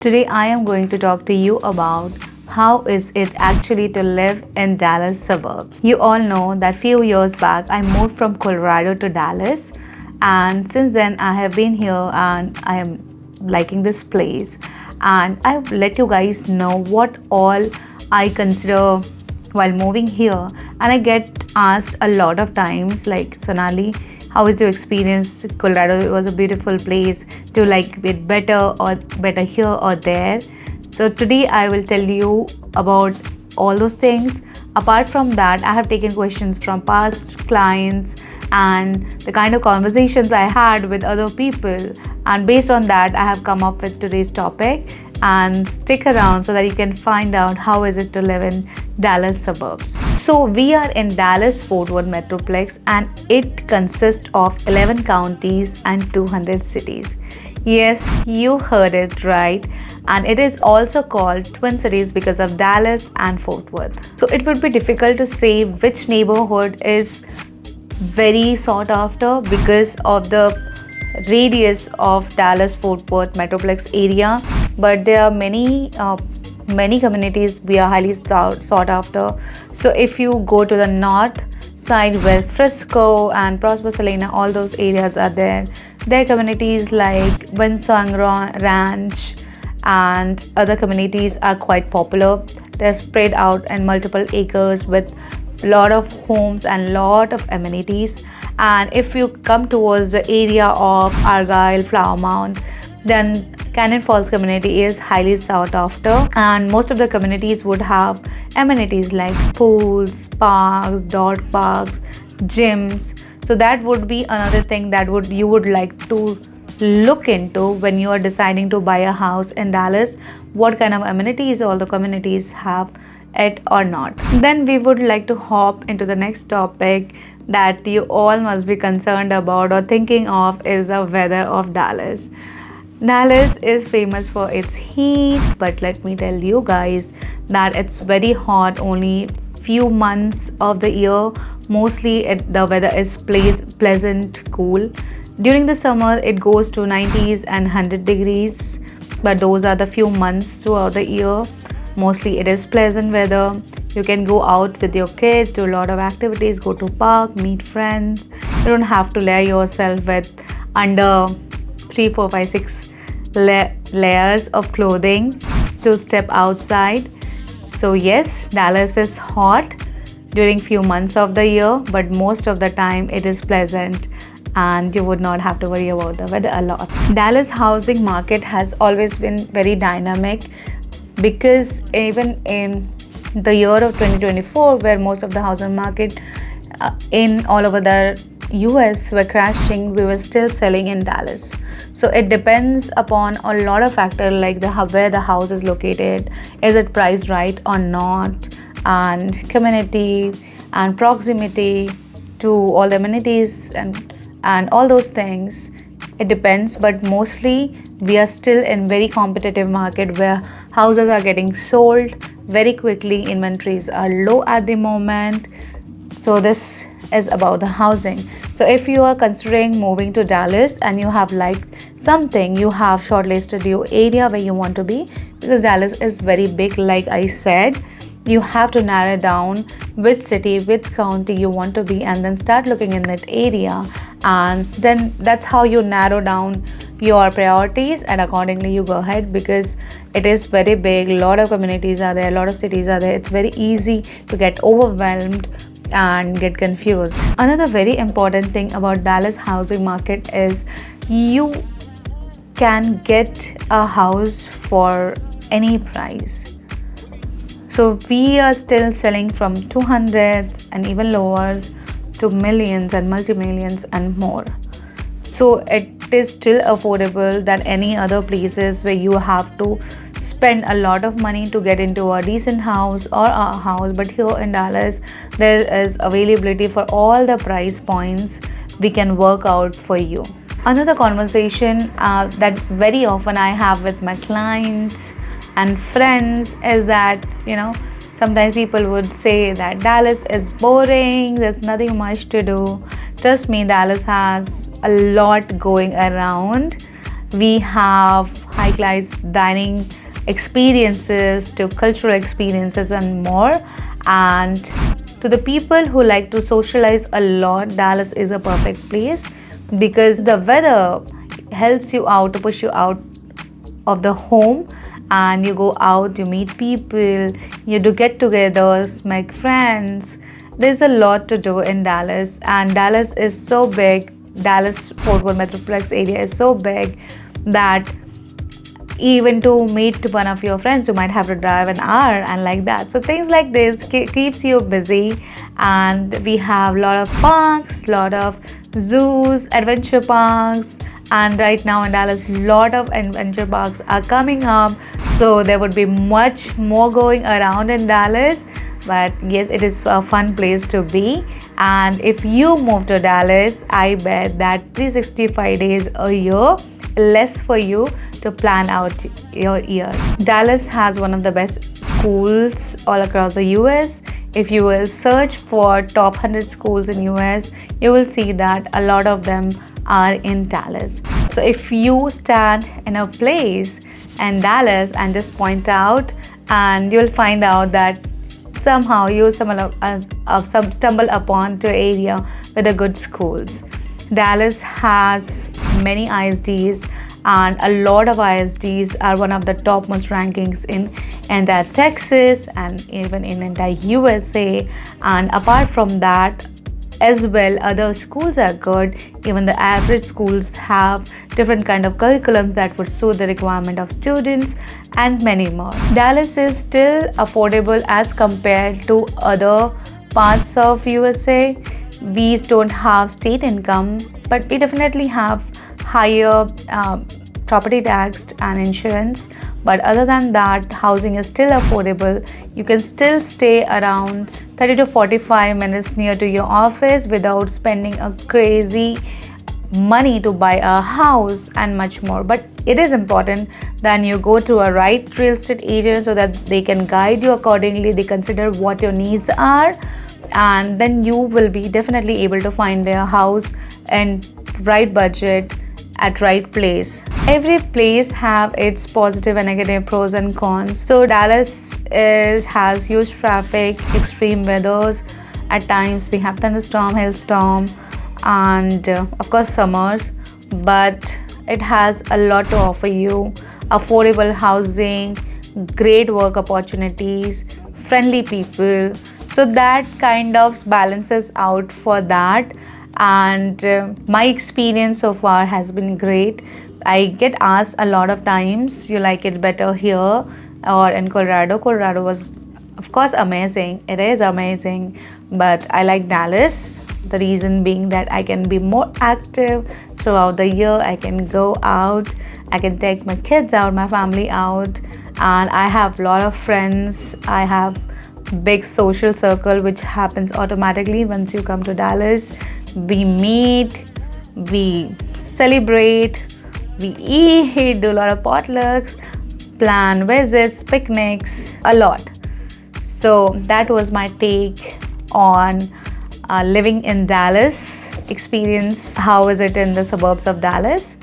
Today I am going to talk to you about how is it actually to live in Dallas suburbs. You all know that few years back I moved from Colorado to Dallas, and since then I have been here and I am liking this place, and I've let you guys know what all I consider while moving here. And I get asked a lot of times like, Sonali, how is your experience? Colorado was a beautiful place. Do you like it better or better here or there? So today I will tell you about all those things. Apart from that, I have taken questions from past clients and the kind of conversations I had with other people, and based on that I have come up with today's topic. And stick around so that you can find out how is it to live in Dallas suburbs. So we are in Dallas Fort Worth Metroplex, and it consists of 11 counties and 200 cities. Yes, you heard it right. And it is also called Twin Cities because of Dallas and Fort Worth. So it would be difficult to say which neighborhood is very sought after because of the radius of Dallas Fort Worth Metroplex area, but there are many communities we are highly sought after. So if you go to the north side where Frisco and Prosper Salina, all those areas are there are communities like Winsong Ranch and other communities are quite popular. They're spread out in multiple acres with lot of homes and lot of amenities. And if you come towards the area of Argyle, Flower Mound, then Canyon Falls community is highly sought after, and most of the communities would have amenities like pools, parks, dog parks, gyms. So that would be another thing that you would like to look into when you are deciding to buy a house in Dallas. What kind of amenities all the communities have it or not. Then we would like to hop into the next topic that you all must be concerned about or thinking of is the weather of Dallas. Dallas is famous for its heat, but let me tell you guys that it's very hot only few months of the year. Mostly the weather is pleasant, cool. During the summer it goes to 90s and 100 degrees, but those are the few months throughout the year. Mostly it is pleasant weather. You can go out with your kids, do a lot of activities, go to park, meet friends. You don't have to layer yourself with under 3, 4, 5, 6 layers of clothing to step outside. So yes, Dallas is hot during few months of the year, but most of the time it is pleasant and you would not have to worry about the weather a lot. Dallas housing market has always been very dynamic, because even in the year of 2024, where most of the housing market in all over the US were crashing, we were still selling in Dallas. So it depends upon a lot of factors like where the house is located, is it priced right or not, and community and proximity to all the amenities and all those things. It depends, but mostly we are still in very competitive market where houses are getting sold very quickly. Inventories are low at the moment. So this is about the housing. So if you are considering moving to Dallas and you have liked something, you have shortlisted your area where you want to be, because Dallas is very big. Like I said, you have to narrow down which city, which county you want to be, and then start looking in that area, and then that's how you narrow down your priorities, and accordingly you go ahead, because it is very big. A lot of communities are there, a lot of cities are there. It's very easy to get overwhelmed and get confused. Another very important thing about Dallas housing market is you can get a house for any price. So we are still selling from 200s and even lowers to millions and multi-millions and more. So it is still affordable than any other places where you have to spend a lot of money to get into a decent house or a house. But here in Dallas, there is availability for all the price points. We can work out for you. Another conversation that very often I have with my clients and friends is that, sometimes people would say that Dallas is boring, there's nothing much to do. Trust me, Dallas has a lot going around. We have high class dining experiences to cultural experiences and more. And to the people who like to socialize a lot, Dallas is a perfect place because the weather helps you out to push you out of the home, and you go out, you meet people, you do get-togethers, make friends. There's a lot to do in Dallas, and Dallas is so big. Dallas Fort Worth Metroplex area is so big that even to meet one of your friends you might have to drive an hour, and like that. So things like this keeps you busy, and we have a lot of parks, lot of zoos, adventure parks, and right now in Dallas lot of adventure parks are coming up, so there would be much more going around in Dallas. But yes, it is a fun place to be, and if you move to Dallas, I bet that 365 days a year less for you to plan out your year. Dallas has one of the best schools all across the US. If you will search for top 100 schools in US, you will see that a lot of them are in Dallas. So if you stand in a place in Dallas and just point out, and you'll find out that somehow you stumble upon to area with the good schools. Dallas has many ISDs, and a lot of ISDs are one of the topmost rankings in entire Texas and even in entire USA. And apart from that as well, other schools are good. Even the average schools have different kind of curriculums that would suit the requirement of students, and many more. Dallas is still affordable as compared to other parts of USA. We don't have state income, but we definitely have higher property tax and insurance. But other than that, housing is still affordable. You can still stay around 30 to 45 minutes near to your office without spending a crazy money to buy a house and much more. But it is important that you go to a right real estate agent so that they can guide you accordingly. They consider what your needs are, and then you will be definitely able to find a house and right budget at right place. Every place have its positive and negative pros and cons. So Dallas has huge traffic, extreme weathers. At times we have thunderstorm, hailstorm, and of course summers. But it has a lot to offer you: affordable housing, great work opportunities, friendly people. So that kind of balances out for that. And my experience so far has been great. I get asked a lot of times, you like it better here or in Colorado? Colorado was of course amazing. It is amazing, but I like Dallas. The reason being that I can be more active throughout the year. I can go out, I can take my kids out, my family out, and I have a lot of friends. I have big social circle which happens automatically once you come to Dallas. We meet, we celebrate, we eat, do a lot of potlucks, plan visits, picnics, a lot. So that was my take on living in Dallas experience. How is it in the suburbs of Dallas?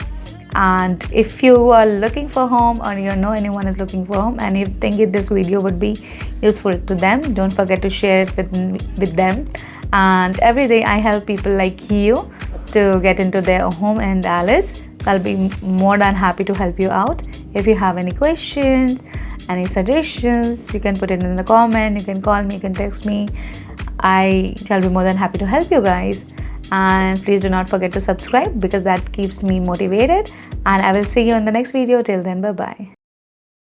And if you are looking for home, or you know anyone is looking for home and you think this video would be useful to them, don't forget to share it with them. And every day I help people like you to get into their home in Dallas. I'll be more than happy to help you out. If you have any questions, any suggestions, you can put it in the comment, you can call me, you can text me. I shall be more than happy to help you guys. And please do not forget to subscribe because that keeps me motivated. And I will see you in the next video. Till then, bye bye.